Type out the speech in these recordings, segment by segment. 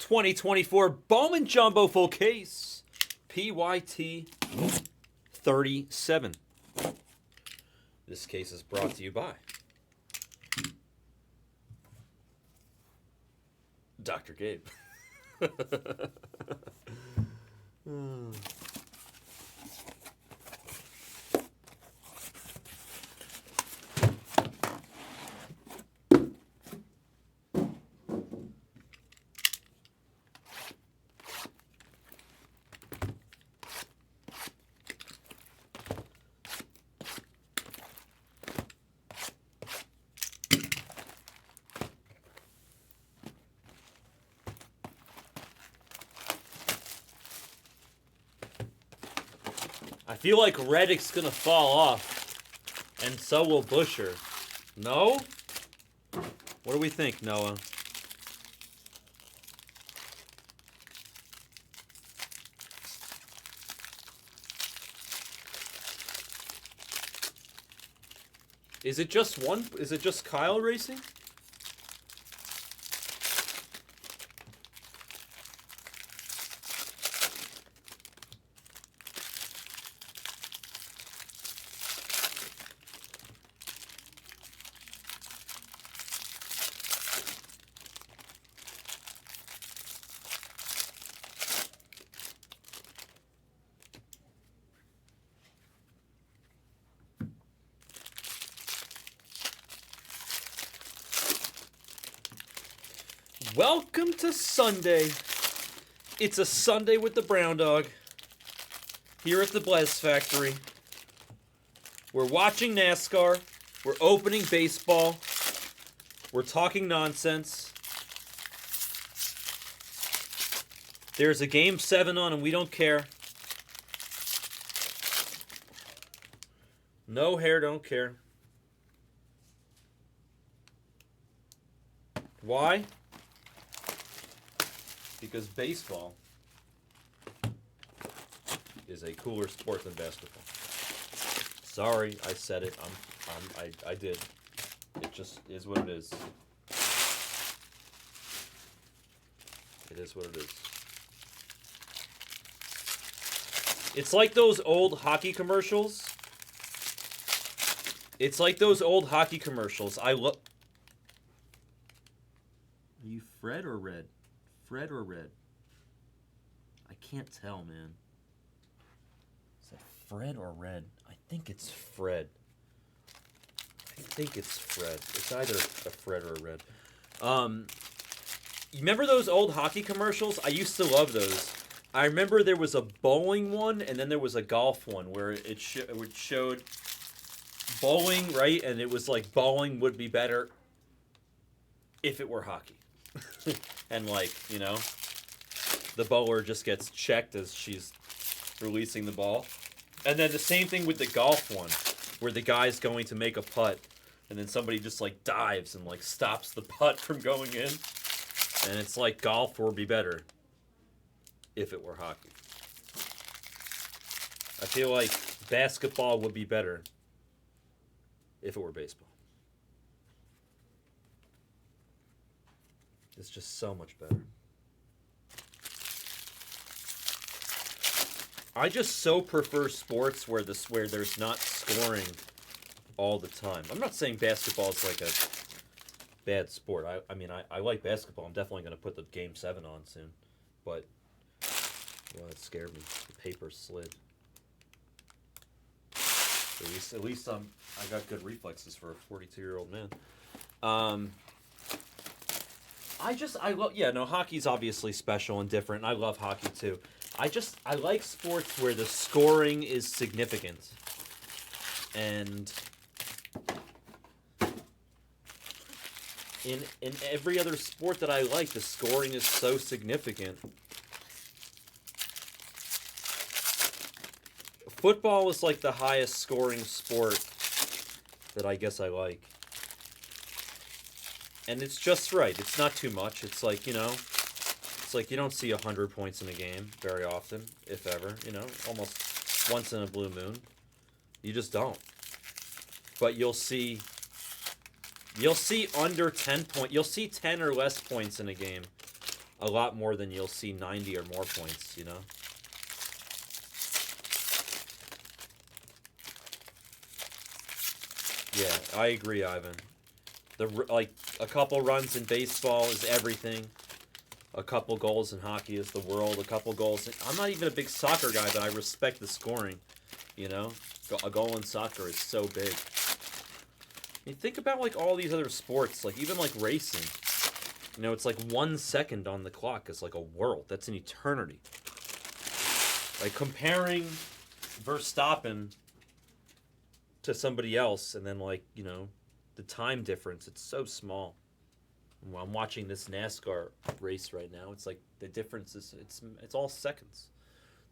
2024 Bowman Jumbo Full Case, PYT 37. This case is brought to you by Dr. Gabe. I feel like Reddick's gonna fall off, and so will Busher. No? What do we think, Noah? Is it just one? Is it just Kyle racing? Welcome to Sunday. It's a Sunday with the Brown Dog. Here at the Blez Factory. We're watching NASCAR. We're opening baseball. We're talking nonsense. There's a Game 7 on and we don't care. No hair, don't care. Why? Because baseball is a cooler sport than basketball. Sorry, I said it. I did. It just is what it is. It is what it is. It's like those old hockey commercials. It's like those old hockey commercials. I look. Are you Fred or Red? Fred or Red? I can't tell, man. Is that Fred or Red? I think it's Fred. It's either a Fred or a Red. You remember those old hockey commercials? I used to love those. I remember there was a bowling one, and then there was a golf one where it showed bowling, right? And it was like bowling would be better if it were hockey. And like, you know, the bowler just gets checked as she's releasing the ball. And then the same thing with the golf one, where the guy's going to make a putt, and then somebody just like dives and like stops the putt from going in. And it's like golf would be better if it were hockey. I feel like basketball would be better if it were baseball. It's just so much better. I just so prefer sports where there's not scoring all the time. I'm not saying basketball is like a bad sport. I mean, I like basketball. I'm definitely going to put the Game 7 on soon. But, well, it scared me. The paper slid. At least I got good reflexes for a 42-year-old man. Hockey's obviously special and different, and I love hockey too. I like sports where the scoring is significant. And in every other sport that I like, the scoring is so significant. Football is like the highest scoring sport that I guess I like. And it's just right. It's not too much. It's like, you know, it's like you don't see 100 points in a game very often, if ever, you know, almost once in a blue moon. You just don't. But you'll see under 10 points. You'll see 10 or less points in a game a lot more than you'll see 90 or more points, you know? Yeah, I agree, Ivan. Like a couple runs in baseball is everything. A couple goals in hockey is the world. A couple goals. I'm not even a big soccer guy, but I respect the scoring. You know, a goal in soccer is so big. You think about like all these other sports, like even like racing. You know, it's like 1 second on the clock is like a world. That's an eternity. Like comparing Verstappen to somebody else, and then like the time difference. It's so small. I'm watching this NASCAR race right now. It's like the difference is it's all seconds.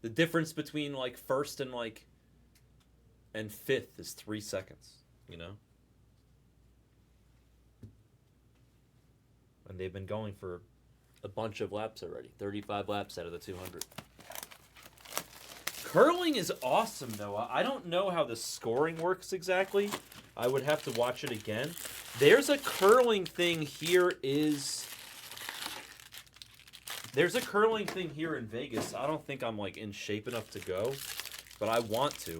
The difference between like first and fifth is 3 seconds. You know. And they've been going for a bunch of laps already. 35 laps out of the 200. Curling is awesome, though. I don't know how the scoring works exactly. I would have to watch it again. There's a curling thing here There's a curling thing here in Vegas. I don't think I'm, like, in shape enough to go, but I want to.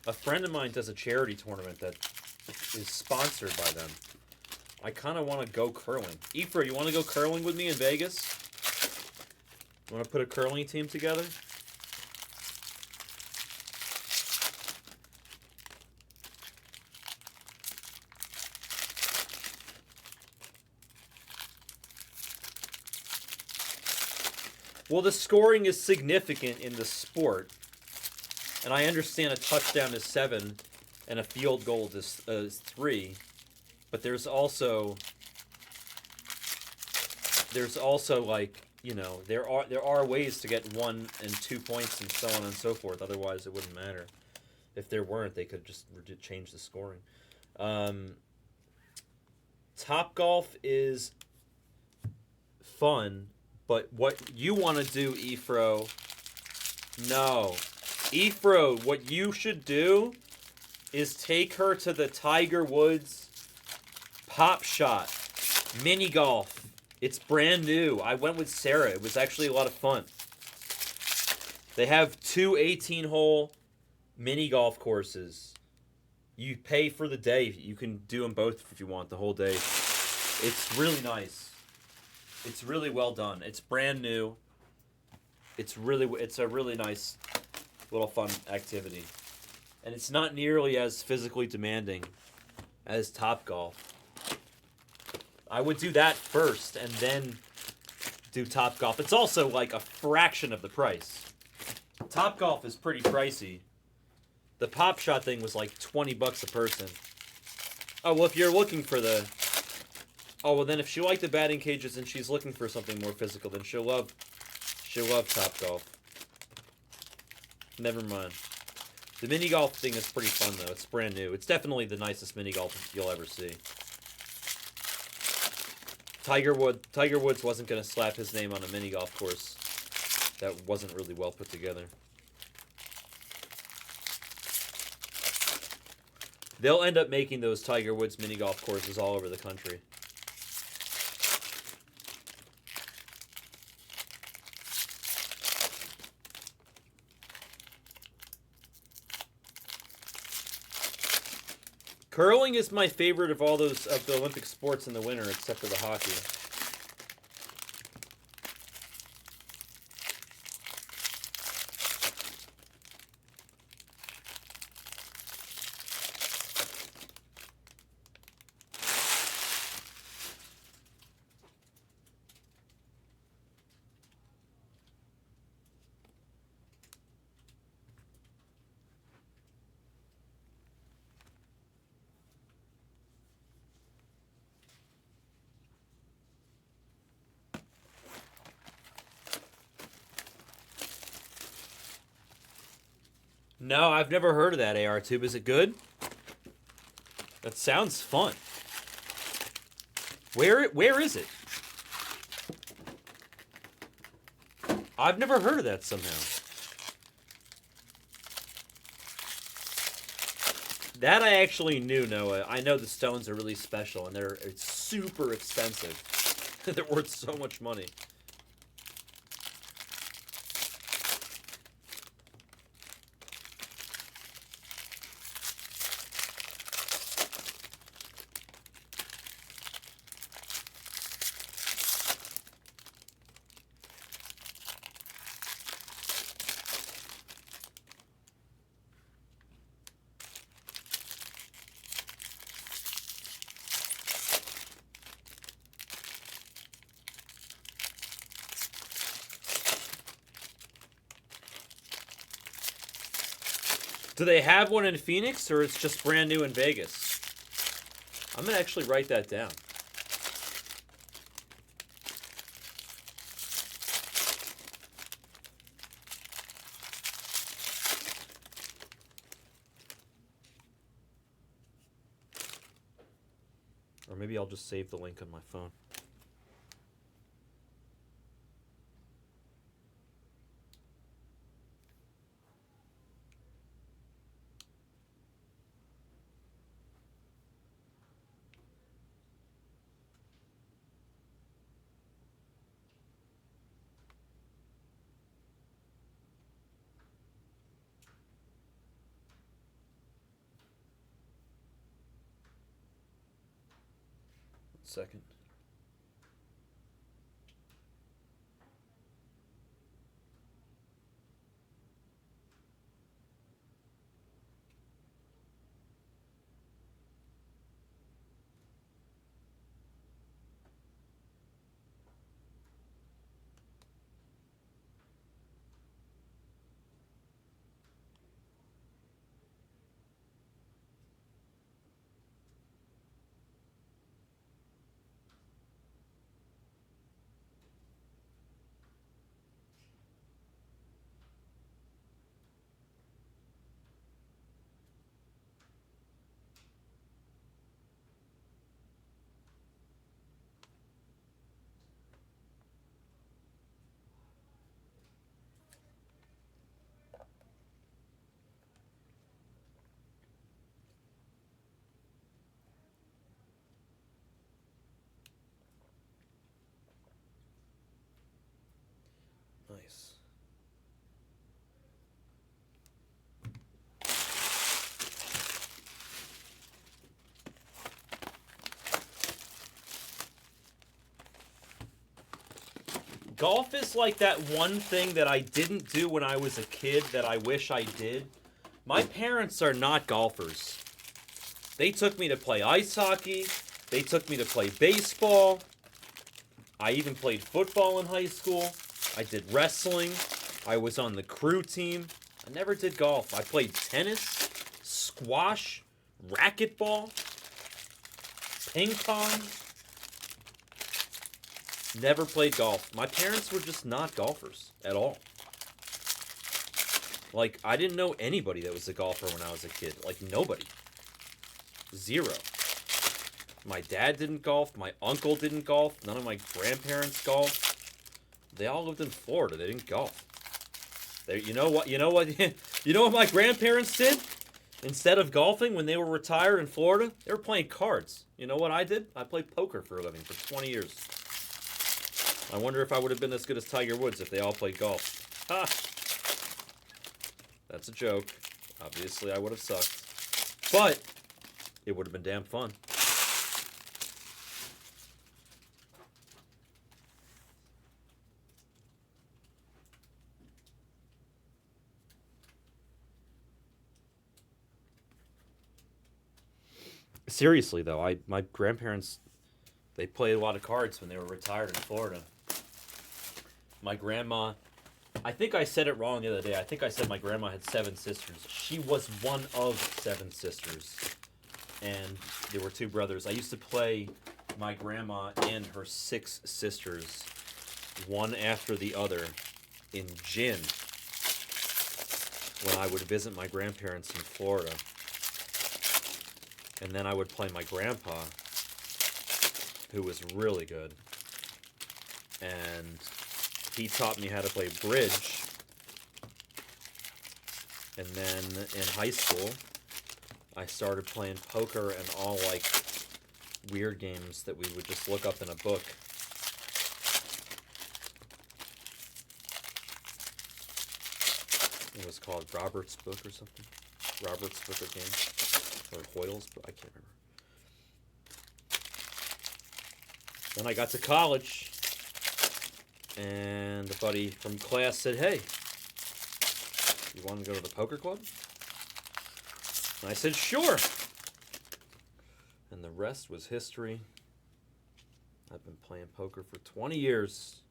A friend of mine does a charity tournament that is sponsored by them. I kind of want to go curling. Ephra, you want to go curling with me in Vegas? You want to put a curling team together? Well, the scoring is significant in the sport. And I understand a touchdown is 7 and a field goal is 3. But there's also like, there are ways to get 1 and 2 points and so on and so forth. Otherwise, it wouldn't matter. If there weren't, they could just change the scoring. Topgolf is fun, but what you want to do, Ephro, no. Ephro, what you should do is take her to the Tiger Woods Pop Shot mini golf. It's brand new. I went with Sarah. It was actually a lot of fun. They have 2 18-hole mini golf courses. You pay for the day. You can do them both if you want the whole day. It's really nice. It's really well done. It's brand new. It's a really nice little fun activity. And it's not nearly as physically demanding as Topgolf. I would do that first and then do Topgolf. It's also like a fraction of the price. Topgolf is pretty pricey. The Pop Shot thing was like $20 a person. Oh, well, if you're looking for Oh, well, then if she liked the batting cages and she's looking for something more physical, then she'll love Topgolf. Never mind. The mini golf thing is pretty fun, though. It's brand new. It's definitely the nicest mini golf you'll ever see. Tiger Woods wasn't going to slap his name on a mini golf course that wasn't really well put together. They'll end up making those Tiger Woods mini golf courses all over the country. Curling is my favorite of all those of the Olympic sports in the winter, except for the hockey. No, I've never heard of that AR tube. Is it good? That sounds fun. Where is it? I've never heard of that somehow. That I actually knew, Noah. I know the stones are really special and it's super expensive. They're worth so much money. Do they have one in Phoenix, or it's just brand new in Vegas? I'm going to actually write that down. Or maybe I'll just save the link on my phone. Second. Nice. Golf is like that one thing that I didn't do when I was a kid that I wish I did. My parents are not golfers. They took me to play ice hockey. They took me to play baseball. I even played football in high school. I did wrestling. I was on the crew team. I never did golf. I played tennis, squash, racquetball, ping pong. Never played golf. My parents were just not golfers at all. Like, I didn't know anybody that was a golfer when I was a kid. Like, nobody. Zero. My dad didn't golf. My uncle didn't golf. None of my grandparents golfed. They all lived in Florida. They didn't golf. You know what? You know what? You know what my grandparents did? Instead of golfing, when they were retired in Florida, they were playing cards. You know what I did? I played poker for a living for 20 years. I wonder if I would have been as good as Tiger Woods if they all played golf. Ha! That's a joke. Obviously, I would have sucked. But it would have been damn fun. Seriously, though, my grandparents, they played a lot of cards when they were retired in Florida. My grandma, I think I said it wrong the other day. I think I said my grandma had 7 sisters. She was one of 7 sisters. And there were 2 brothers. I used to play my grandma and her 6 sisters, one after the other, in gin when I would visit my grandparents in Florida. And then I would play my grandpa, who was really good. And he taught me how to play bridge. And then in high school, I started playing poker and all like weird games that we would just look up in a book. it was called, Robert's book or something. Robert's book of games, or Hoyle's book. I can't remember. Then I got to college, and a buddy from class said, "Hey, you want to go to the poker club?" And I said, "Sure." And the rest was history. I've been playing poker for 20 years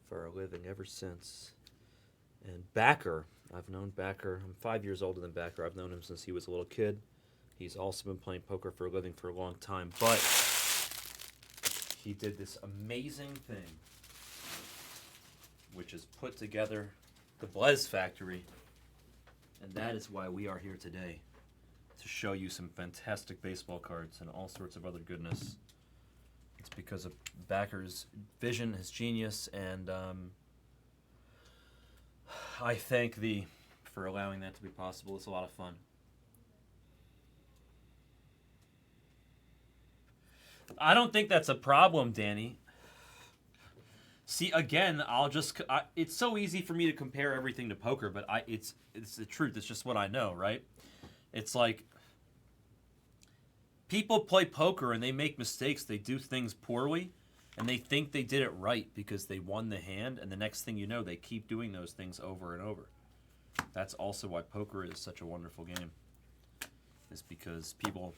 for a living ever since. And Backer, I've known Backer. I'm 5 years older than Backer. I've known him since he was a little kid. He's also been playing poker for a living for a long time. But he did this amazing thing, which is put together the Blaze Factory. And that is why we are here today, to show you some fantastic baseball cards and all sorts of other goodness. It's because of Backer's vision, his genius, and I thank thee for allowing that to be possible. It's a lot of fun. I don't think that's a problem, Danny. See, again, it's so easy for me to compare everything to poker, but it's the truth. It's just what I know, right? It's like people play poker and they make mistakes. They do things poorly, and they think they did it right because they won the hand, and the next thing you know, they keep doing those things over and over. That's also why poker is such a wonderful game. Is because people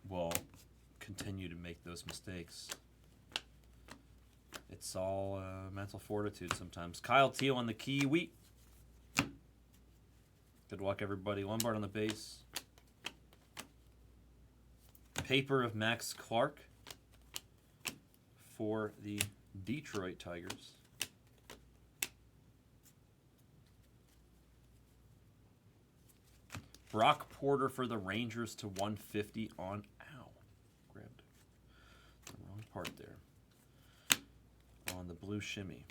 will continue to make those mistakes. It's all mental fortitude sometimes. Kyle Teal on the Kiwi. Good luck, everybody. Lombard on the base. Paper of Max Clark for the Detroit Tigers. Brock Porter for the Rangers to 150 on... Ow. Grabbed the wrong part there. On the blue shimmy.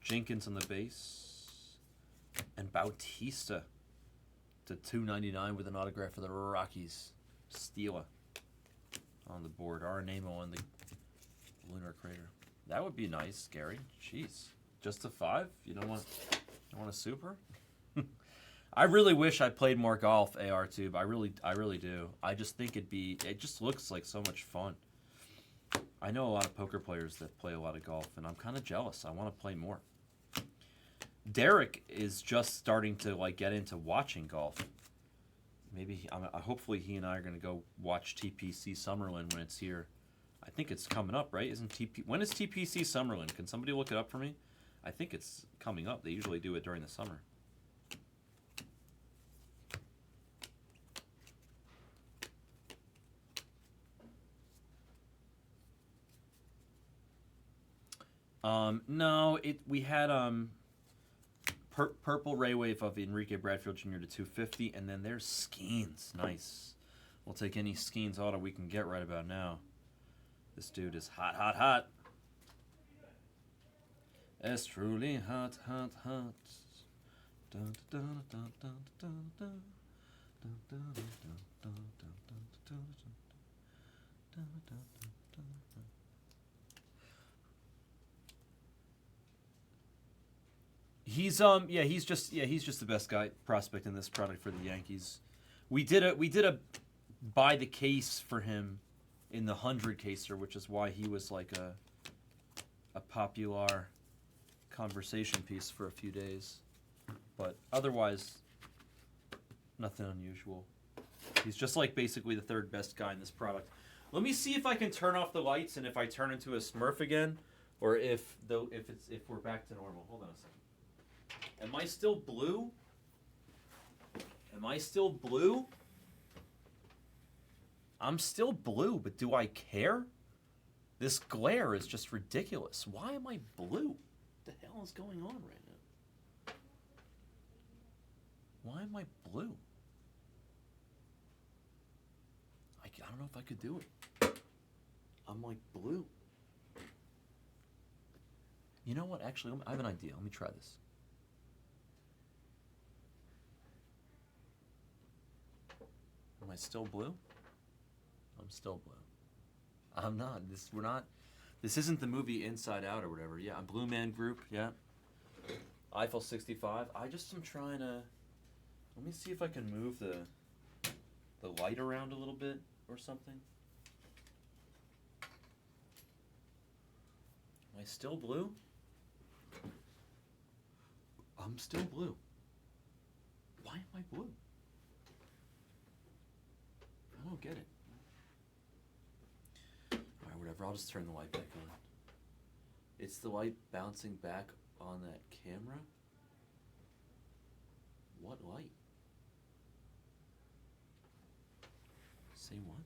Jenkins on the base. And Bautista to 299 with an autograph for the Rockies. Steela on the board. Arenamo on the lunar crater. That would be nice, Gary. Jeez. Just a 5? You don't want a super? I really wish I played more golf, AR Tube. I really do. I just think it just looks like so much fun. I know a lot of poker players that play a lot of golf, and I'm kind of jealous. I want to play more. Derek is just starting to get into watching golf. Maybe hopefully he and I are going to go watch TPC Summerlin when it's here. I think it's coming up, right? When is TPC Summerlin? Can somebody look it up for me? I think it's coming up. They usually do it during the summer. No, we had Purple Ray Wave of Enrique Bradfield Jr. to 250, and then there's Skeens. Nice. We'll take any Skeens auto we can get right about now. This dude is hot, hot, hot. It's truly hot, hot, hot. Dun, dun, dun, dun, dun, dun. Dun, dun, dun, dun, dun, dun, dun, dun, dun. He's just the best guy prospect in this product for the Yankees. We did a buy the case for him in the 100 caser, which is why he was like a popular conversation piece for a few days. But otherwise, nothing unusual. He's just like basically the third best guy in this product. Let me see if I can turn off the lights and if I turn into a Smurf again, or if we're back to normal. Hold on a second. Am I still blue? Am I still blue? I'm still blue, but do I care? This glare is just ridiculous. Why am I blue? What the hell is going on right now? Why am I blue? I don't know if I could do it. I'm like blue. You know what? Actually, I have an idea. Let me try this. Am I still blue? I'm still blue. I'm not. This isn't the movie Inside Out or whatever. Yeah, I'm Blue Man Group. Yeah. Eiffel 65. I just am trying to. Let me see if I can move the light around a little bit or something. Am I still blue? I'm still blue. Why am I blue? I don't get it. Alright, whatever. I'll just turn the light back on. It's the light bouncing back on that camera? What light? Say what?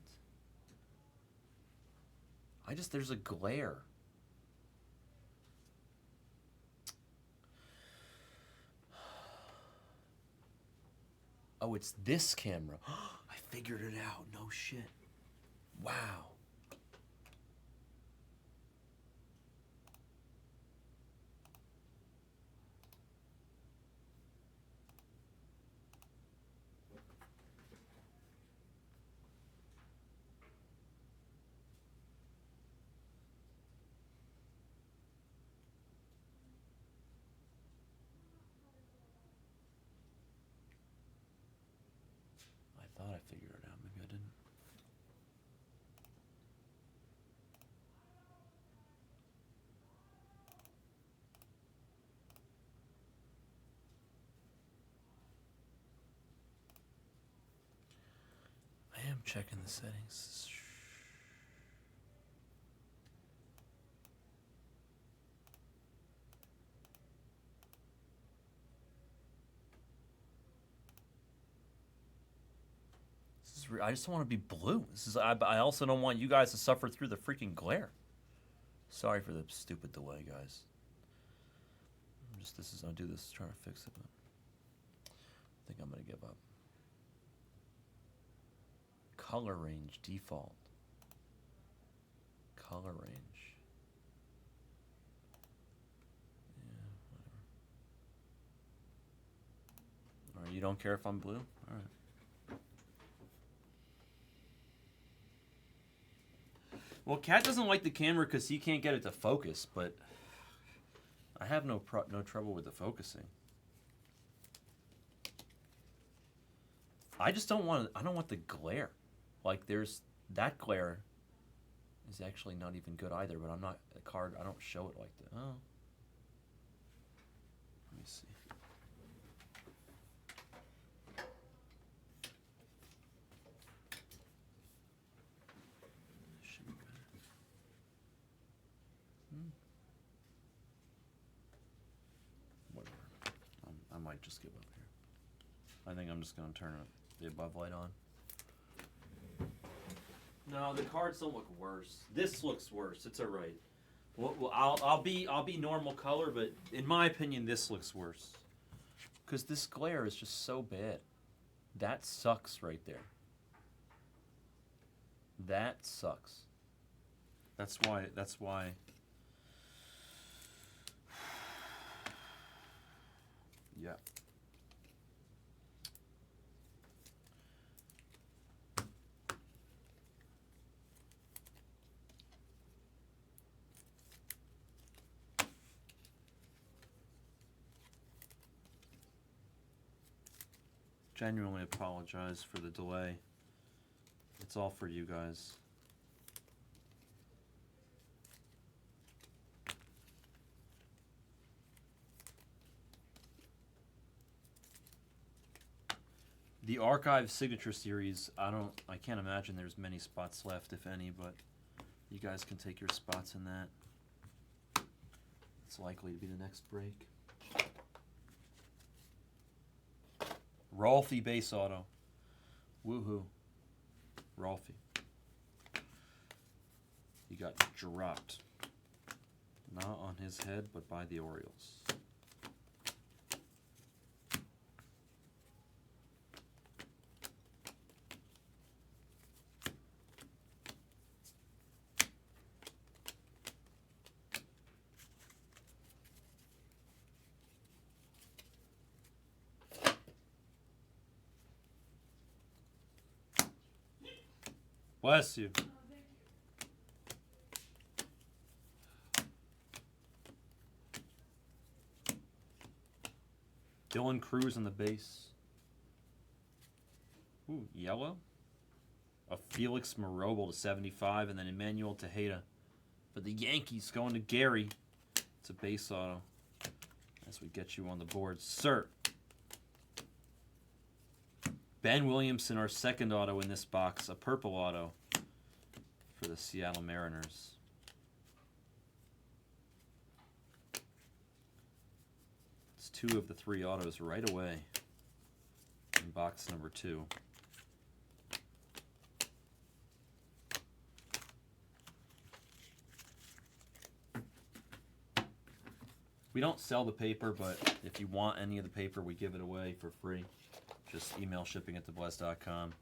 There's a glare. Oh, it's this camera. I figured it out. No shit. Wow. I thought I figured it out. Maybe I didn't. I am checking the settings. I just don't want to be blue. I also don't want you guys to suffer through the freaking glare. Sorry for the stupid delay, guys. I'll do this, trying to fix it, but I think I'm gonna give up. Color range default. Color range. Yeah, whatever. All right, you don't care if I'm blue? All right. Well, Kat doesn't like the camera because he can't get it to focus, but I have no trouble with the focusing. I just don't want the glare. Like that glare is actually not even good either, but I don't show it like that. Oh. Let me see. Whatever. I might just give up here. I think I'm just going to turn the above light on. No, the cards don't look worse. This looks worse. It's alright. Well, I'll be normal color, but in my opinion, this looks worse. Because this glare is just so bad. That sucks right there. That sucks. That's why. Yeah. Genuinely apologize for the delay. It's all for you guys. The Archive Signature Series, I can't imagine there's many spots left, if any, but you guys can take your spots in that. It's likely to be the next break. Rolfie base auto. Woohoo. Rolfie. He got dropped. Not on his head, but by the Orioles. Bless you. Dylan Cruz on the base. Ooh, yellow. A Felix Marobel to 75, and then Emmanuel Tejeda for the Yankees going to Gary. It's a base auto as we get you on the board. Sir. Ben Williamson, our second auto in this box. A purple auto for the Seattle Mariners. It's 2 of the 3 autos right away in box number 2. We don't sell the paper, but if you want any of the paper, we give it away for free. Just email shipping@thebless.com.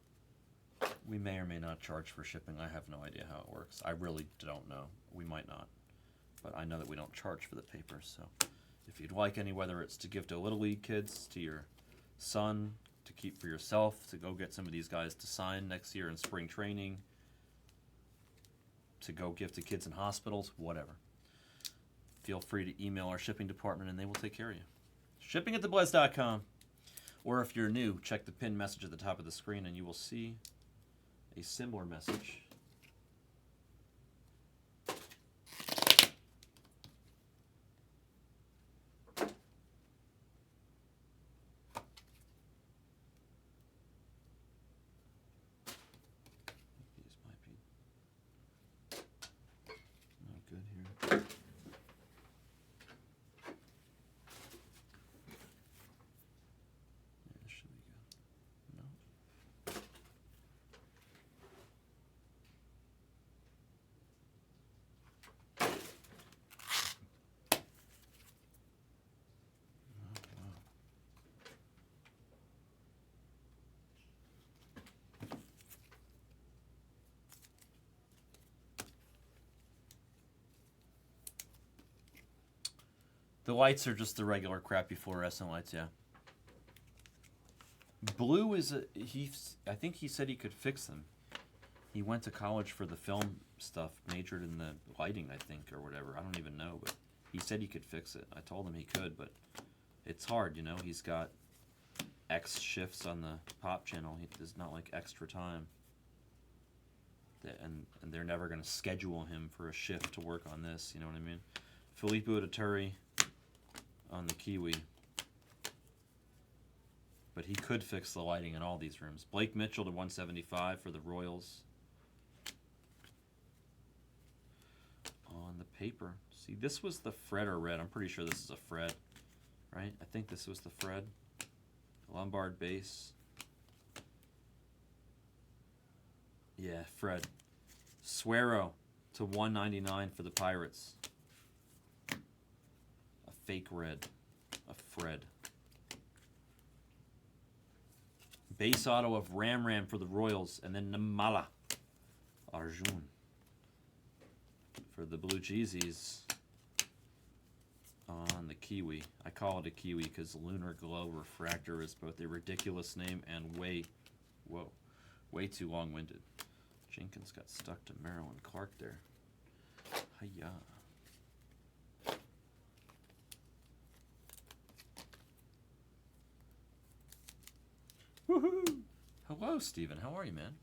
We may or may not charge for shipping. I have no idea how it works. I really don't know. We might not. But I know that we don't charge for the paper. So if you'd like any, whether it's to give to Little League kids, to your son, to keep for yourself, to go get some of these guys to sign next year in spring training, to go give to kids in hospitals, whatever, feel free to email our shipping department and they will take care of you. Shipping@thebless.com. Or if you're new, check the pinned message at the top of the screen and you will see a similar message. These might be not good here. The lights are just the regular crappy fluorescent lights, yeah. Blue is I think he said he could fix them. He went to college for the film stuff, majored in the lighting, I think, or whatever. I don't even know, but he said he could fix it. I told him he could, but it's hard, you know. He's got X shifts on the pop channel. There's not like extra time. And they're never going to schedule him for a shift to work on this, you know what I mean? Felipe Udaturi on the Kiwi. But he could fix the lighting in all these rooms. Blake Mitchell to 175 for the Royals. On the paper. See, this was the Fred or red. I'm pretty sure this is a Fred, right? I think this was the Fred. Lombard base. Yeah, Fred. Suero to 199 for the Pirates. A fake red. A Fred. Base auto of Ram for the Royals. And then Namala Arjun for the Blue Jeezies on the Kiwi. I call it a Kiwi because Lunar Glow Refractor is both a ridiculous name and way too long-winded. Jenkins got stuck to Maryland Clark there. Hiya. Woohoo! Hello, Steven. How are you, man?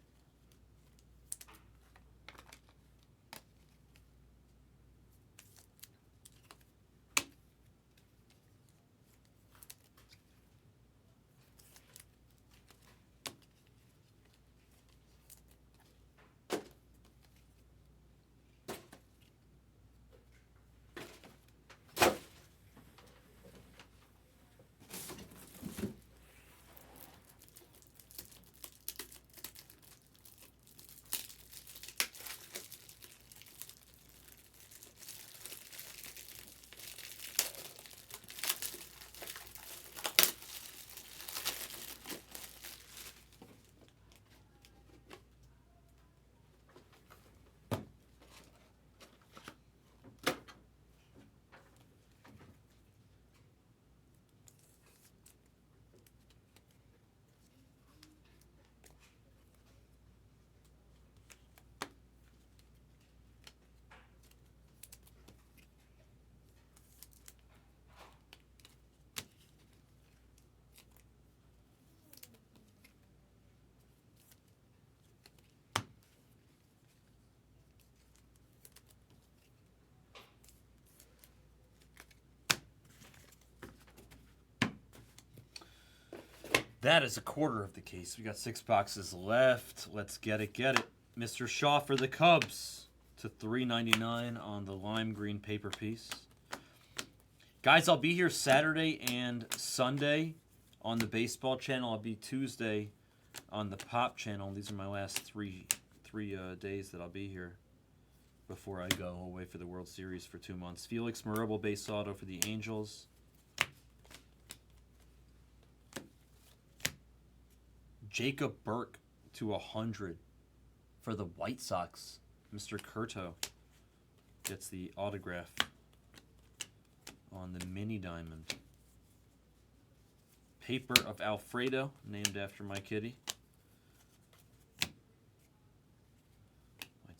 That is a quarter of the case. We got 6 boxes left. Let's get it, get it. Mr. Shaw for the Cubs to $3.99 on the lime green paper piece. Guys, I'll be here Saturday and Sunday on the baseball channel. I'll be Tuesday on the Pop channel. These are my last three days that I'll be here before I go away for the World Series for 2 months. Felix Marable base auto for the Angels. Jacob Burke to 100 for the White Sox. Mr. Curto gets the autograph on the mini diamond. Paper of Alfredo, named after my kitty. My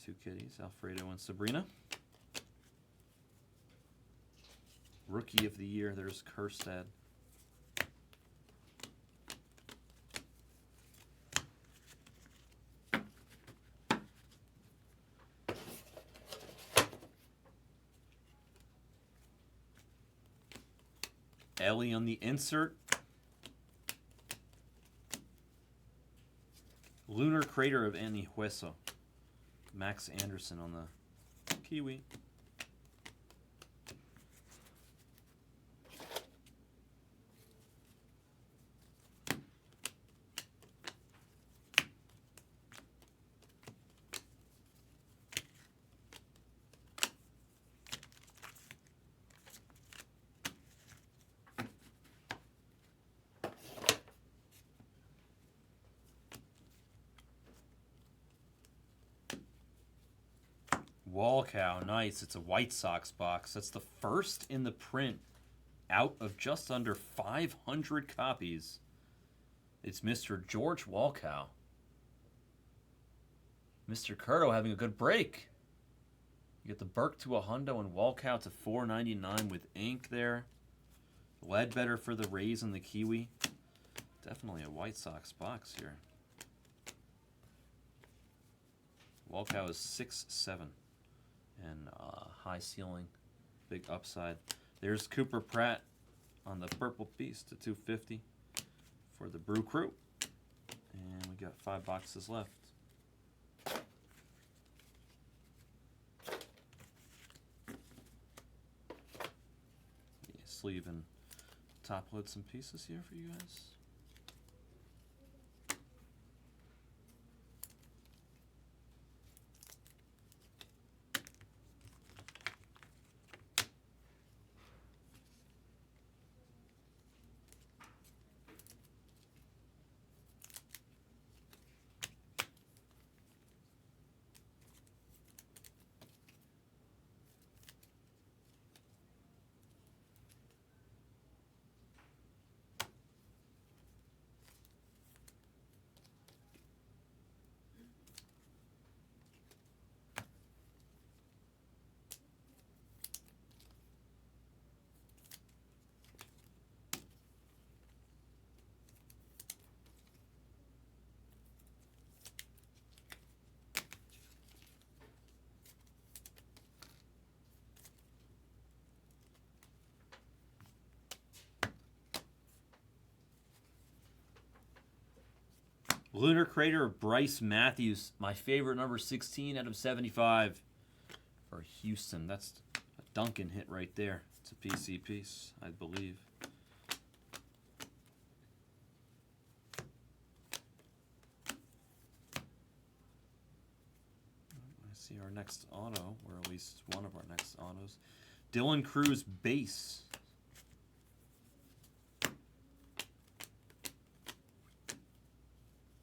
2 kitties, Alfredo and Sabrina. Rookie of the Year, there's Kerstad. Ellie on the insert. Lunar Crater of Anihueso. Max Anderson on the Kiwi. Wall cow, nice. It's a White Sox box. That's the first in the print out of just under 500 copies. It's Mr. George Walcow. Mr. Curto having a good break. You get the Burke to a hundo and Walcow to $4.99 with ink there. Ledbetter for the Rays and the Kiwi. Definitely a White Sox box here. Walcow is 6'7". And high ceiling, big upside. There's Cooper Pratt on the purple piece to $2.50 for the Brew Crew. And we got 5 boxes left. Sleeve and top load some pieces here for you guys. Lunar Crater of Bryce Matthews. My favorite, number 16 out of 75 for Houston. That's a Duncan hit right there. It's a PC piece, I believe. I see our next auto, or at least one of our next autos. Dylan Cruz base.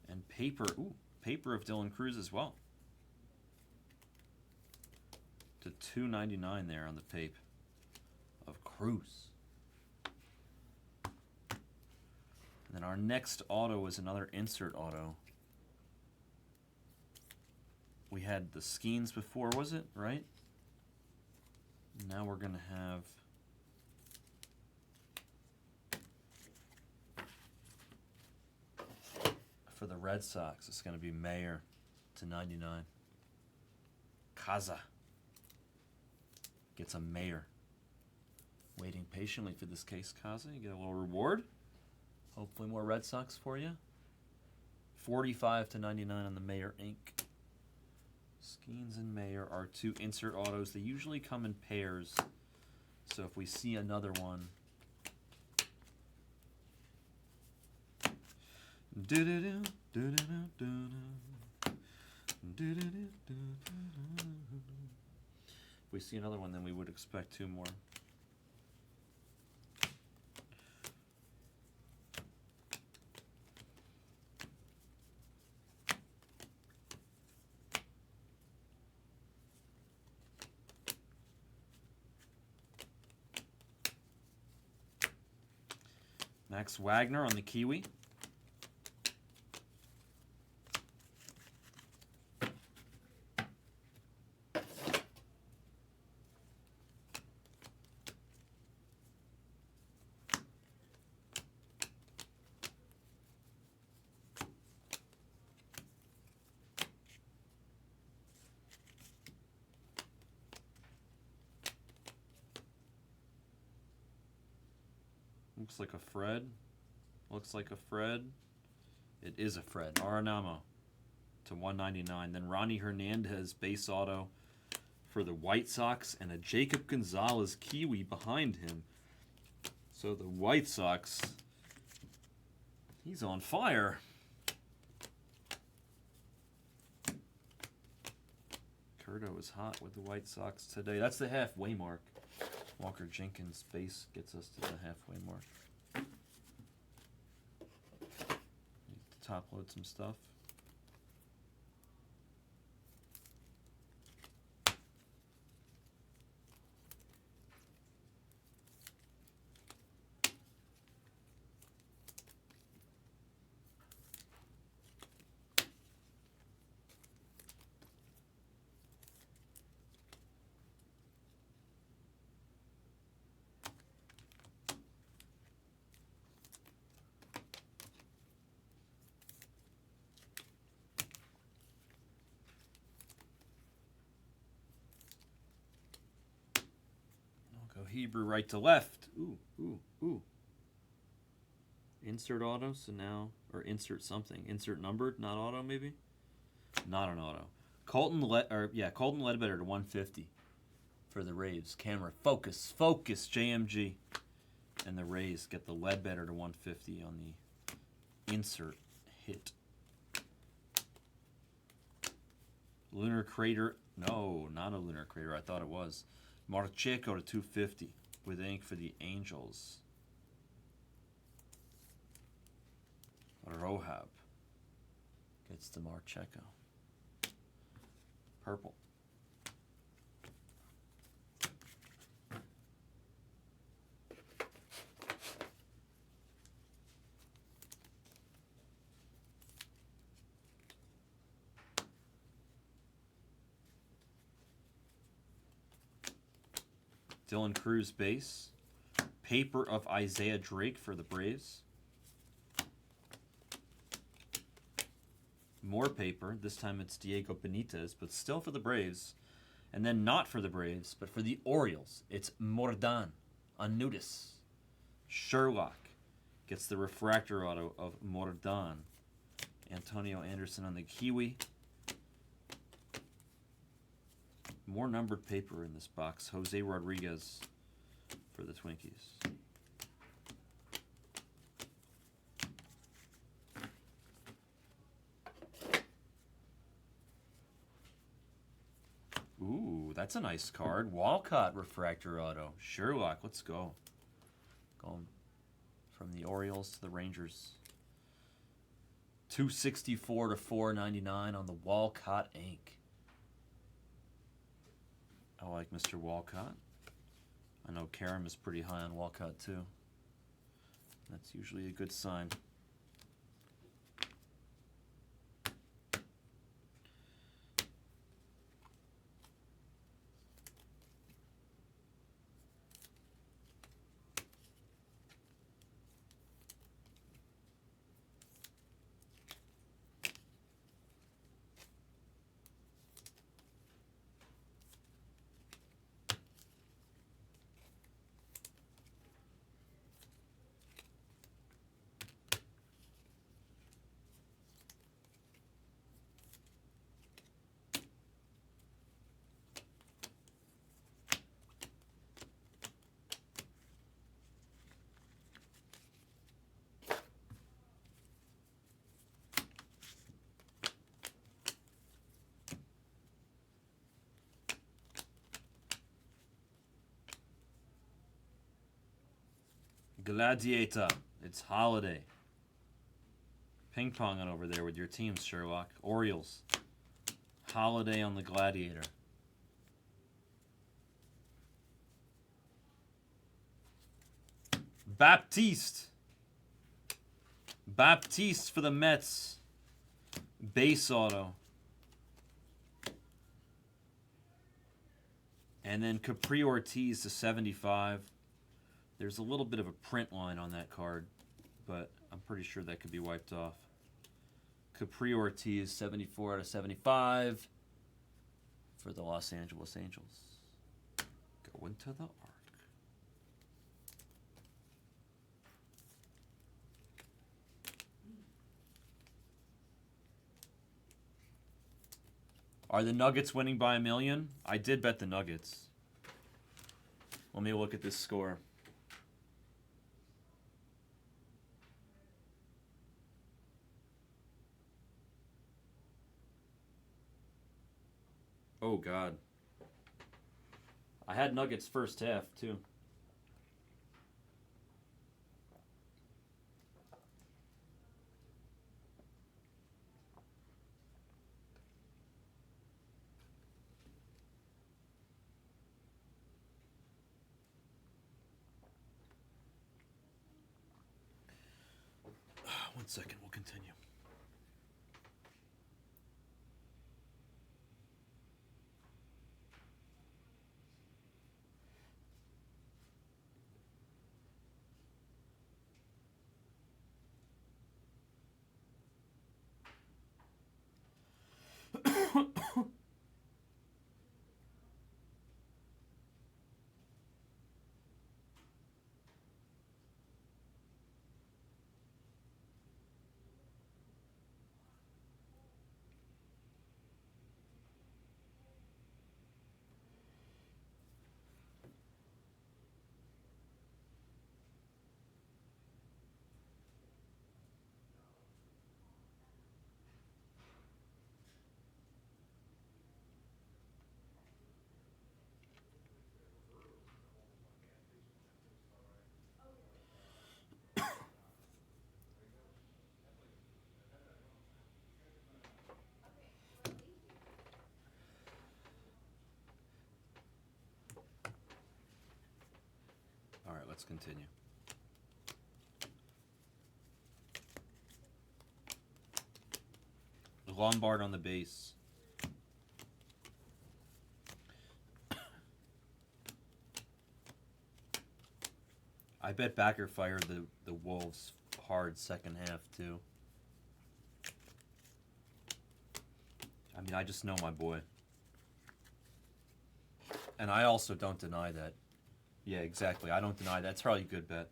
And paper, paper of Dylan Cruz as well. To $2.99 there on the pape of Cruz. And then our next auto is another insert auto. We had the Skeens before, was it? Right? Now we're going to have for the Red Sox, it's going to be Mayer to 99. Kaza gets a Mayer. Waiting patiently for this case, Kaza. You get a little reward. Hopefully more Red Sox for you. 45/99 on the Mayer ink. Skeens and Mayer are 2 insert autos. They usually come in pairs. So if we see another one, if we see another one, then we would expect 2 more. Max Wagner on the Kiwi. Looks like a Fred. Looks like a Fred. It is a Fred. Arenamo /199. Then Ronnie Hernandez base auto for the White Sox and a Jacob Gonzalez Kiwi behind him. So the White Sox, he's on fire. Curto is hot with the White Sox today. That's the halfway mark. Walker Jenkins base gets us to the halfway mark. Need to top load some stuff. Go Hebrew right to left. Ooh, ooh, ooh. Insert auto, so now, or insert something. Insert numbered, not auto maybe? Not an auto. Colton Ledbetter /150 for the Rays. Camera, focus, JMG. And the Rays get the Ledbetter /150 on the insert hit. Lunar Crater, no, not a Lunar Crater, I thought it was. Marcheco /250 with ink for the Angels. Rohab gets the Marcheco. Purple. Dylan Cruz base. Paper of Isaiah Drake for the Braves. More paper. This time it's Diego Benitez, but still for the Braves. And then not for the Braves, but for the Orioles, it's Mordan on Nudis. Sherlock gets the refractor auto of Mordan. Antonio Anderson on the Kiwi. More numbered paper in this box. Jose Rodriguez for the Twinkies. Ooh, that's a nice card. Walcott refractor auto. Sherlock, let's go. Going from the Orioles to the Rangers. 264 /499 on the Walcott ink. I like Mr. Walcott. I know Karam is pretty high on Walcott too. That's usually a good sign. Gladiator. It's holiday. Ping-ponging over there with your teams, Sherlock. Orioles. Holiday on the Gladiator. Baptiste. Baptiste for the Mets. Base auto. And then Capri Ortiz to 75. There's a little bit of a print line on that card, but I'm pretty sure that could be wiped off. Capri Ortiz, 74 out of 75 for the Los Angeles Angels. Going to the arc. Are the Nuggets winning by 1 million? I did bet the Nuggets. Let me look at this score. Oh, God. I had Nuggets first half, too. One second, we'll continue. All right, let's continue. Lombard on the base. I bet Backer fired the Wolves hard second half, too. I mean, I just know my boy. And I also don't deny that. Yeah, exactly. I don't deny that. That's probably a good bet.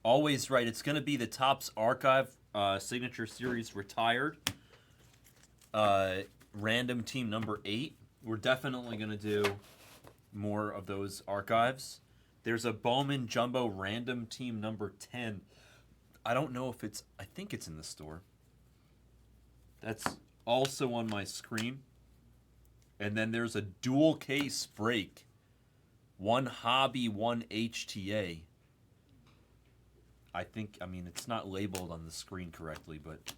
Always right. It's going to be the Topps Archive Signature Series Retired. Random team number 8. We're definitely going to do more of those archives. There's a Bowman Jumbo Random team number 10. I don't know if it's... I think it's in the store. That's also on my screen. And then there's a dual case break. One hobby, one HTA. I mean, it's not labeled on the screen correctly, but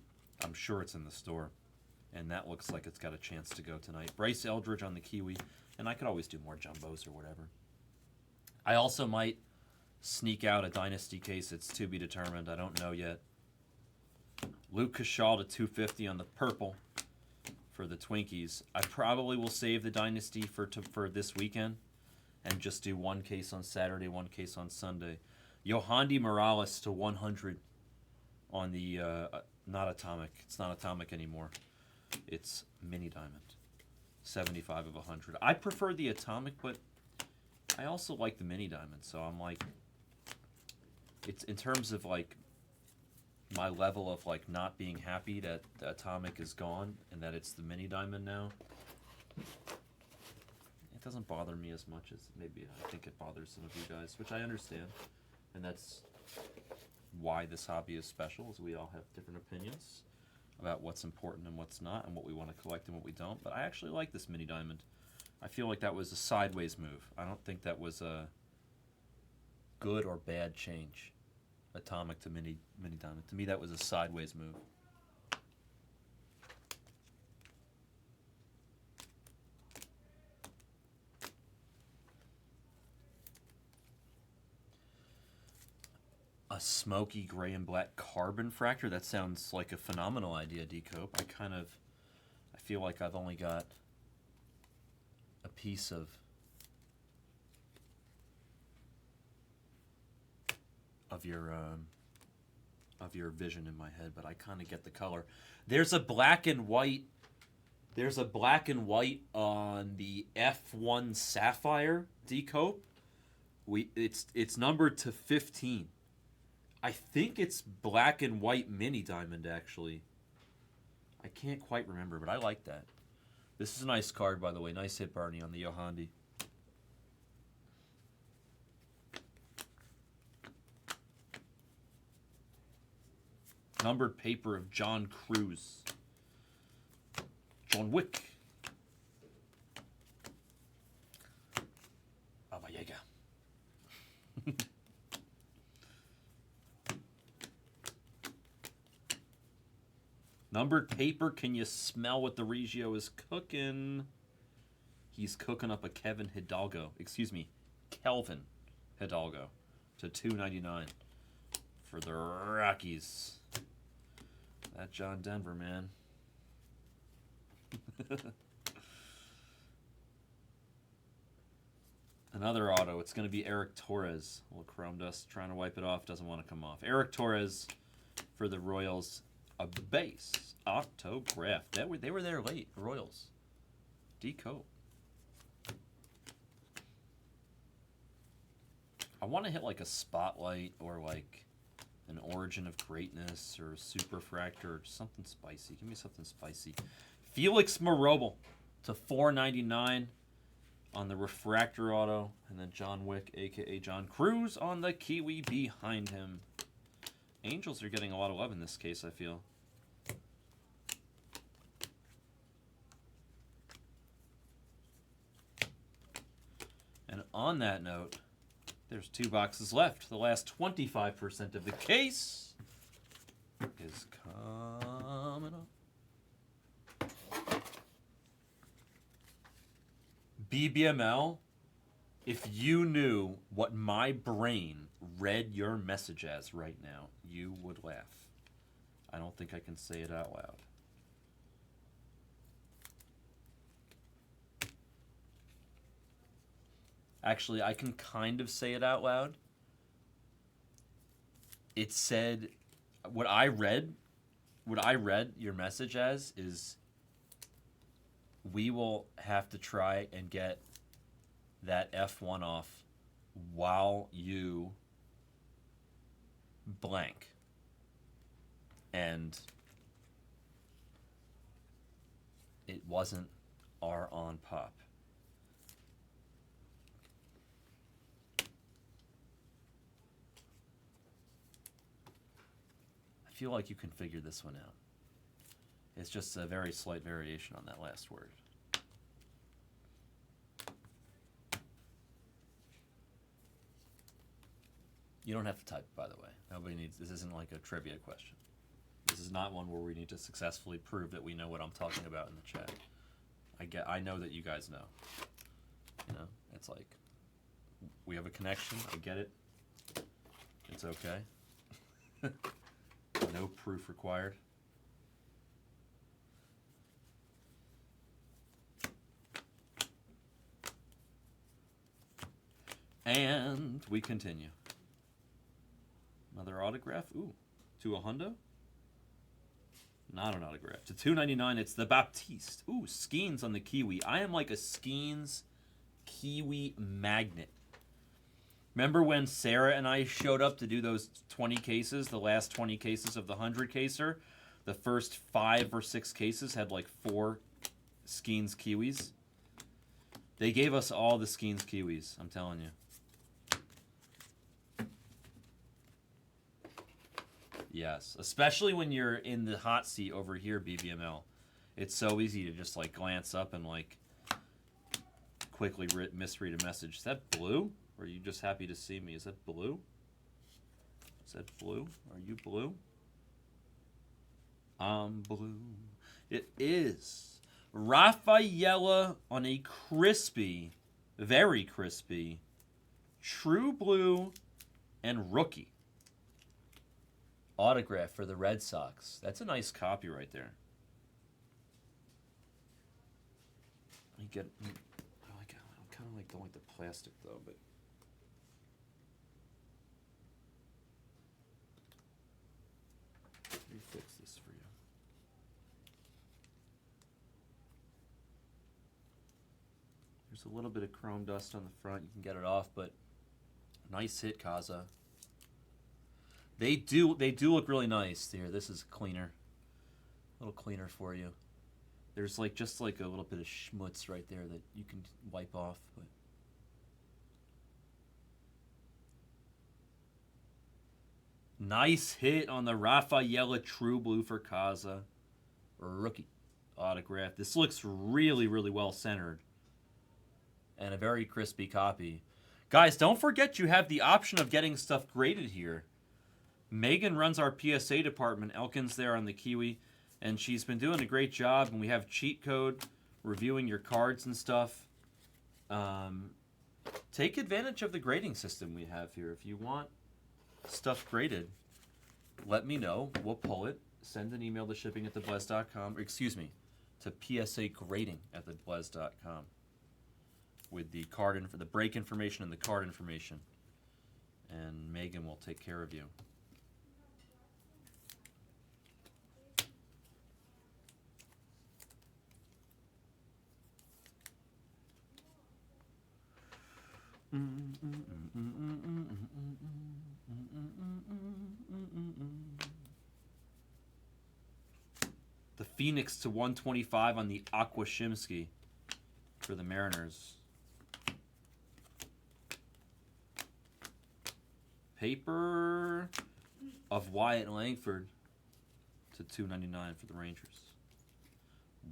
I'm sure it's in the store. And that looks like it's got a chance to go tonight. Bryce Eldridge on the Kiwi. And I could always do more jumbos or whatever. I also might sneak out a Dynasty case. It's to be determined. I don't know yet. Luke Kashaw to 250 on the purple for the Twinkies. I probably will save the Dynasty for this weekend and just do one case on Saturday, one case on Sunday. Yohandy Morales to 100 on the not Atomic. It's not Atomic anymore. It's Mini Diamond. 75 of 100. I prefer the Atomic, but I also like the Mini Diamond. So I'm like, it's in terms of like my level of like not being happy that the Atomic is gone and that it's the Mini Diamond now. It doesn't bother me as much as maybe I think it bothers some of you guys, which I understand. And that's why this hobby is special, is we all have different opinions about what's important and what's not, and what we want to collect and what we don't. But I actually like this Mini Diamond. I feel like that was a sideways move. I don't think that was a good or bad change. Atomic to mini diamond. To me, that was a sideways move. A smoky gray and black carbon fracture? That sounds like a phenomenal idea, Decope. I feel like I've only got a piece of your vision in my head, but I kind of get the color. There's a black and white. There's a black and white on the F1 Sapphire Decope. It's numbered to 15. I think it's black and white mini diamond, actually. I can't quite remember, but I like that. This is a nice card, by the way. Nice hit, Barney, on the Yohandi. Numbered paper of John Cruz. John Wick. Baba Yaga. Numbered paper, can you smell what the Regio is cooking? He's cooking up a Kelvin Hidalgo to $2.99 for the Rockies. That John Denver, man. Another auto. It's going to be Eric Torres. A little chrome dust trying to wipe it off. Doesn't want to come off. Eric Torres for the Royals. A base autograph. They were there late. Royals. Decope. I want to hit like a spotlight or like an origin of greatness or a super fractor or something spicy. Give me something spicy. Felix Marobel to $4.99 on the refractor auto, and then John Wick, aka John Cruz, on the Kiwi behind him. Angels are getting a lot of love in this case, I feel. And on that note, there's 2 boxes left. The last 25% of the case is coming up. BBML, if you knew what my brain read your message as right now, you would laugh. I don't think I can say it out loud. Actually, I can kind of say it out loud. It said, what I read your message as is, we will have to try and get that F1 off while you blank. And it wasn't R on pop. I feel like you can figure this one out. It's just a very slight variation on that last word. You don't have to type, by the way. Nobody needs. This isn't like a trivia question. This is not one where we need to successfully prove that we know what I'm talking about in the chat. I know that you guys know. You know, it's like we have a connection. I get it. It's okay. No proof required. And we continue. Another autograph. Ooh, to a hundo. Not an autograph. To $2.99, it's the Baptiste. Ooh, Skeens on the Kiwi. I am like a Skeens Kiwi magnet. Remember when Sarah and I showed up to do those 20 cases, the last 20 cases of the 100 caser? The first 5 or 6 cases had like 4 Skeens Kiwis. They gave us all the Skeens Kiwis, I'm telling you. Yes, especially when you're in the hot seat over here, BBML. It's so easy to just like glance up and like quickly misread a message. Is that blue? Or are you just happy to see me? Is that blue? Is that blue? Are you blue? I'm blue. It is Rafaela on a crispy, very crispy, true blue and rookie autograph for the Red Sox. That's a nice copy right there. I kind of like don't like the plastic though, but let me fix this for you. There's a little bit of chrome dust on the front. You can get it off, but nice hit, Kaza. They do look really nice. Here, this is cleaner. A little cleaner for you. There's just like a little bit of schmutz right there that you can wipe off, but nice hit on the Rafaela True Blue for Kaza. Rookie autograph. This looks really, really well centered. And a very crispy copy. Guys, don't forget you have the option of getting stuff graded here. Megan runs our PSA department. Elkin's there on the Kiwi. And she's been doing a great job. And we have cheat code, reviewing your cards and stuff. Take advantage of the grading system we have here. If you want stuff graded, let me know. We'll pull it. Send an email to shipping@theblez.com. Excuse me, to psagrading@theblez.com with the card the break information and the card information. And Megan will take care of you. The Phoenix to 125 on the Aquashimski for the Mariners. Paper of Wyatt Langford to 299 for the Rangers.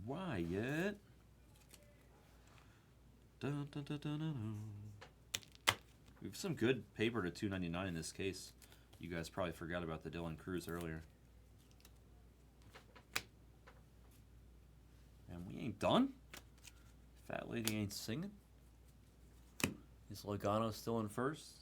Wyatt. Dun, dun, dun, dun, dun. We have some good paper to 299 in this case. You guys probably forgot about the Dylan Cruz earlier. And we ain't done. Fat lady ain't singing. Is Logano still in first?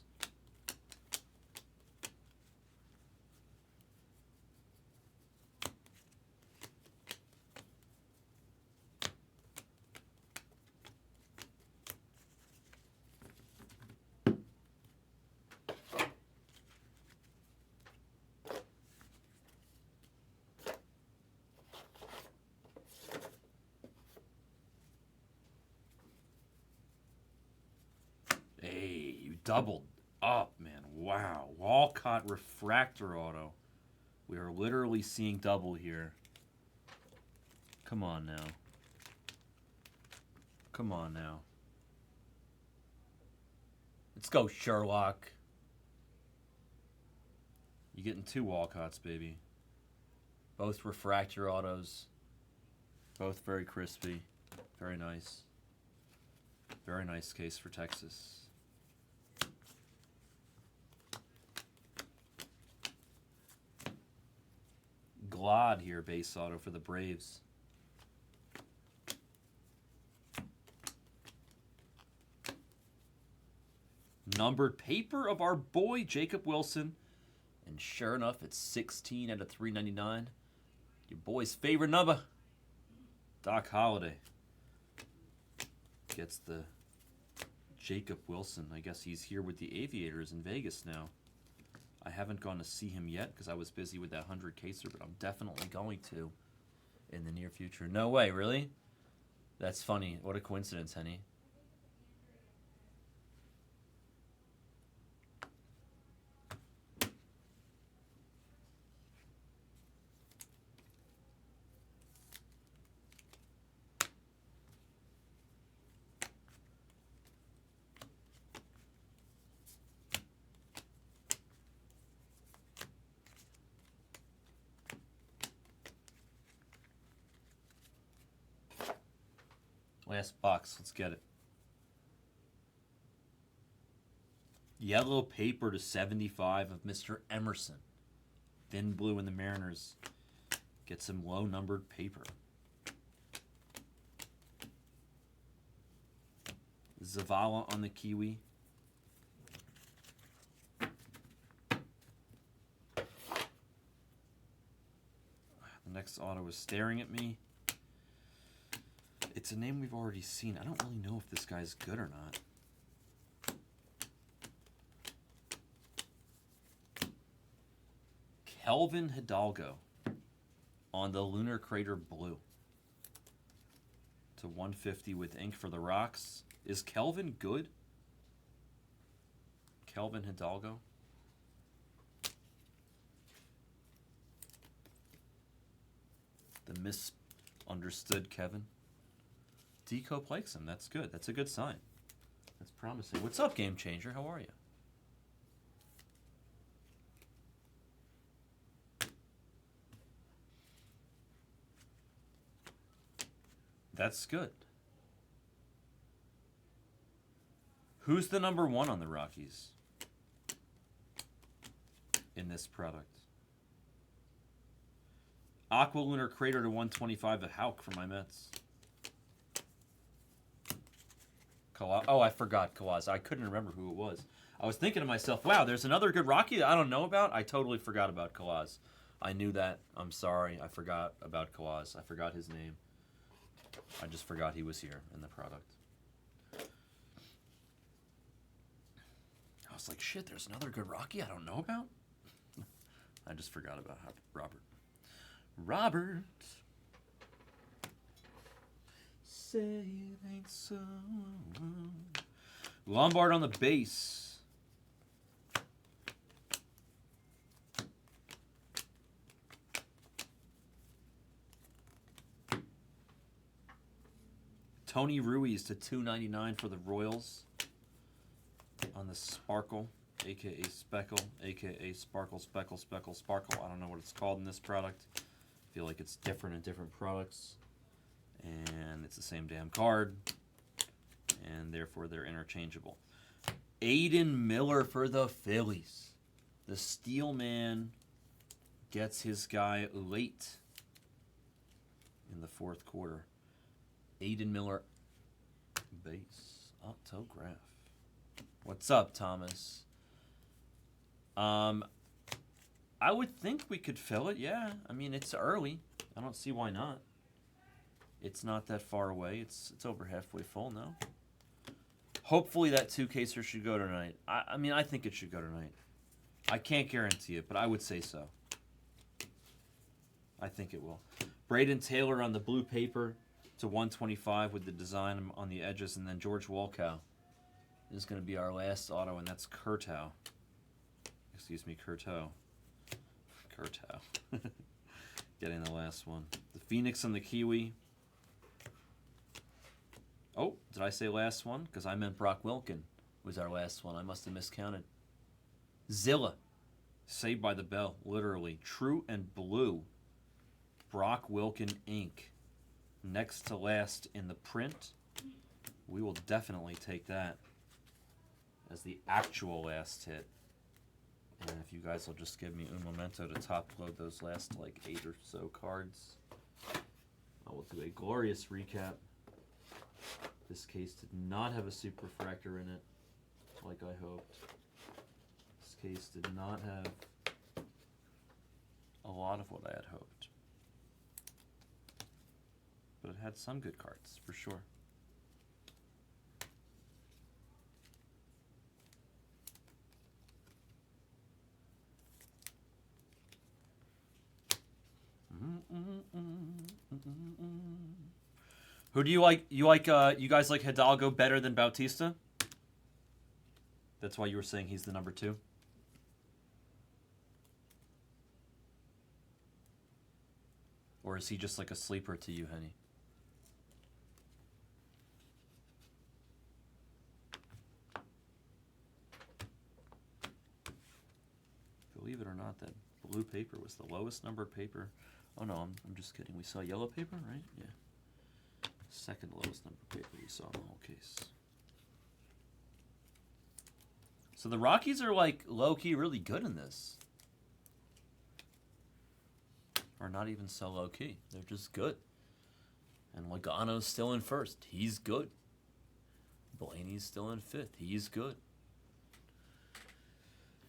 Doubled up, man. Wow. Walcott refractor auto. We are literally seeing double here. Come on now. Come on now. Let's go, Sherlock. You're getting two Walcotts, baby. Both refractor autos. Both very crispy. Very nice. Very nice case for Texas. Glad here, base auto for the Braves. Numbered paper of our boy Jacob Wilson. And sure enough, it's 16 out of 399. Your boy's favorite number. Doc Holliday gets the Jacob Wilson. I guess he's here with the Aviators in Vegas now. I haven't gone to see him yet because I was busy with that 100 caser, but I'm definitely going to in the near future. No way, really? That's funny. What a coincidence, Henny. Last box. Let's get it. Yellow paper to 75 of Mr. Emerson. Thin blue in the Mariners. Get some low numbered paper. Zavala on the Kiwi. The next auto is staring at me. It's a name we've already seen. I don't really know if this guy's good or not. Kelvin Hidalgo on the Lunar Crater Blue. To 150 with ink for the Rocks. Is Kelvin good? Kelvin Hidalgo. The misunderstood Kevin. D-Cope likes him. That's good. That's a good sign. That's promising. What's up, Game Changer? How are you? That's good. Who's the number one on the Rockies in this product? Aqua Lunar Crater to 125 of Houck for my Mets. Oh, I forgot Kawaz. I couldn't remember who it was. I was thinking to myself, wow, there's another good Rocky that I don't know about. I totally forgot about Kawaz. I knew that. I'm sorry. I forgot about Kawaz. I forgot his name. I just forgot he was here in the product. I was like, shit, there's another good Rocky I don't know about? I just forgot about Robert. Robert. Say it ain't so. Lombard on the base. Tony Ruiz to 299 for the Royals on the Sparkle, aka Speckle, aka Sparkle, Speckle, Speckle, Sparkle. I don't know what it's called in this product. I feel like it's different in different products. And it's the same damn card. And therefore they're interchangeable. Aiden Miller for the Phillies. The Steel Man gets his guy late in the fourth quarter. Aiden Miller base autograph. What's up, Thomas? I would think we could fill it, yeah. I mean, it's early. I don't see why not. It's not that far away. It's over halfway full now. Hopefully that two-caser should go tonight. I mean, I think it should go tonight. I can't guarantee it, but I would say so. I think it will. Braden Taylor on the blue paper to 125 with the design on the edges, and then George Walkow is going to be our last auto, and that's Curtow. Excuse me, Curtow. Curtow. Getting the last one. The Phoenix on the Kiwi. Oh, did I say last one? Because I meant Brock Wilken was our last one. I must have miscounted. Zilla. Saved by the Bell, literally. True and blue. Brock Wilken ink. Next to last in the print. We will definitely take that as the actual last hit. And if you guys will just give me un momento to top load those last like 8 or so cards, I will do a glorious recap. This case did not have a super refractor in it, like I hoped. This case did not have a lot of what I had hoped. But it had some good cards, for sure. Who do you like? You guys like Hidalgo better than Bautista? That's why you were saying he's the number 2? Or is he just like a sleeper to you, Henny? Believe it or not, that blue paper was the lowest numbered paper. Oh no, I'm just kidding. We saw yellow paper, right? Yeah. Second lowest number paper we saw in the whole case. So the Rockies are like low-key really good in this. Or not even so low-key. They're just good. And Logano's still in first. He's good. Blaney's still in fifth. He's good.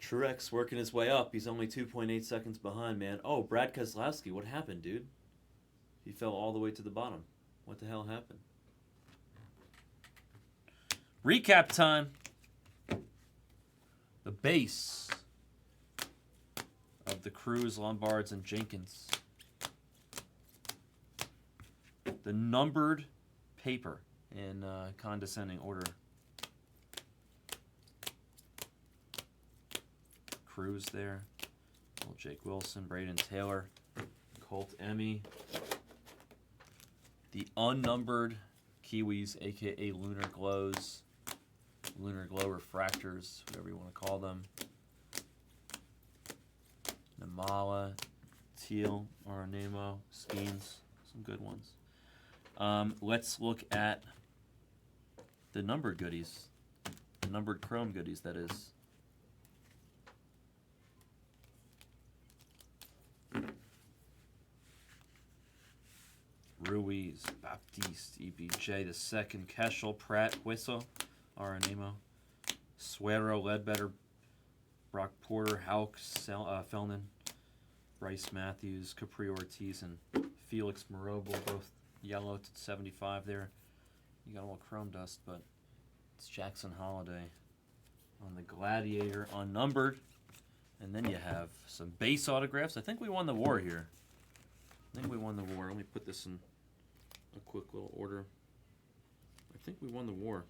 Truex working his way up. He's only 2.8 seconds behind, man. Oh, Brad Keselowski. What happened, dude? He fell all the way to the bottom. What the hell happened? Recap time. The base of the Cruz, Lombards, and Jenkins. The numbered paper in condescending order. Cruz there. Little Jake Wilson, Braden Taylor, Colt Emmy. The unnumbered Kiwis, a.k.a. Lunar Glows. Lunar Glow Refractors, whatever you want to call them. Namala, Teal, Aranemo, Skeens, some good ones. Let's look at the numbered goodies. The numbered chrome goodies, that is. Ruiz, Baptiste, EBJ, the second, Keschel, Pratt, Whistle, Aranemo, Suero, Ledbetter, Brock Porter, Houck, Fellman, Bryce Matthews, Capri Ortiz, and Felix Morobo, both yellow to 75 there. You got a little chrome dust, but it's Jackson Holiday on the Gladiator, unnumbered. And then you have some base autographs. I think we won the war here. Let me put this in a quick little order. I think we won the war.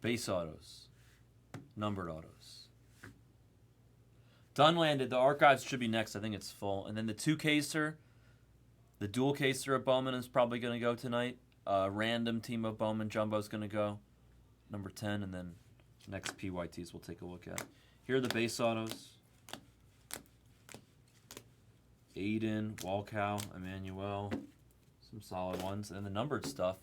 Base autos, numbered autos. Done landed. The archives should be next. I think it's full. And then the two caser, the dual caser of Bowman is probably going to go tonight. Random team of Bowman Jumbo is going to go, number 10, and then next PYTs we'll take a look at. Here are the base autos. Aiden, Walcow, Emmanuel, some solid ones. And the numbered stuff.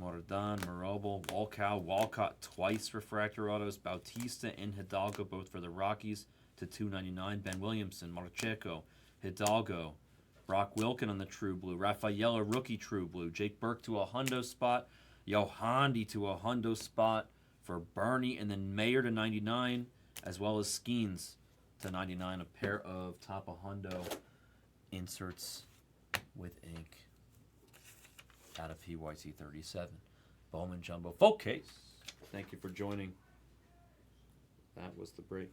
Mordan, Marobel, Walcow, Walcott twice refractor autos, Bautista and Hidalgo both for the Rockies to 299. Ben Williamson, Marcheco, Hidalgo, Brock Wilkin on the True Blue, Rafaela rookie True Blue, Jake Burke to a hundo spot, Yohandi to a hundo spot for Bernie, and then Mayer to 99, as well as Skeens to 99, a pair of top of hundo inserts with ink out of PYT 37. Bowman Jumbo full case. Thank you for joining. That was the break.